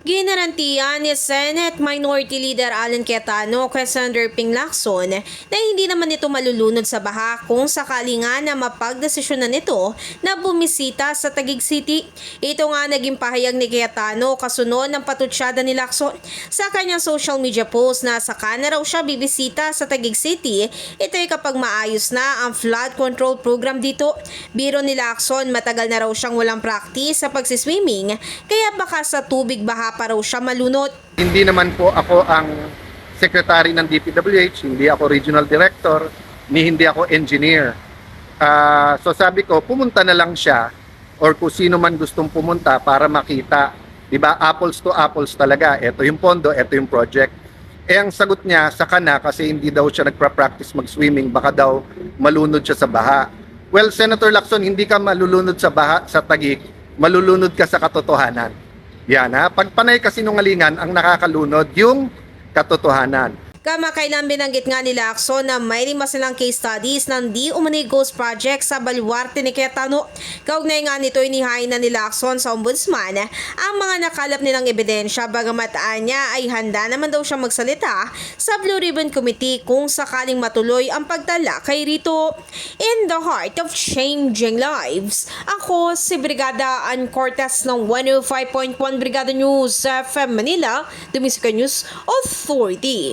Ginarantiyan ni Senate Minority Leader Alan Cayetano kay Senator Ping Lacson na hindi naman ito malulunod sa baha kung sakali nga na mapagdesisyonan nito na bumisita sa Taguig City. Ito nga naging pahayag ni Cayetano kasunod ng patutsyada ni Lacson sa kanyang social media post na saka na raw siya bibisita sa Taguig City. Ito ay kapag maayos na ang flood control program dito. Biro ni Lacson, matagal na raw siyang walang practice sa pagsiswimming kaya baka sa tubig baha pa raw siya malunod. Hindi naman po ako ang secretary ng DPWH, hindi ako regional director, ni hindi ako engineer. So sabi ko, pumunta na lang siya or kung sino man gustong pumunta para makita. Diba? Apples to apples talaga. Ito yung pondo, ito yung project. Ang sagot niya, saka na kasi hindi daw siya nagpa-practice mag-swimming, baka daw malunod siya sa baha. Well, Senator Lacson, hindi ka malulunod sa baha sa Taguig, malulunod ka sa katotohanan. Yan ha, pagpanay kasinungalingan ang nakakalunod yung katotohanan. Kamakailan binanggit nga ni Lacson na may 5 silang case studies ng di umano'y ghost project sa baluarte ni Cayetano. Kaugnay nga nito inihain na ni Lacson sa ombudsman ang mga nakalap nilang ebidensya, bagamat niya ay handa naman daw siya magsalita sa Blue Ribbon Committee kung sakaling matuloy ang pagtala kay rito. In the heart of changing lives, ako si Brigada Ann Cortez ng 105.1 Brigada News FM Manila, the Music News Authority.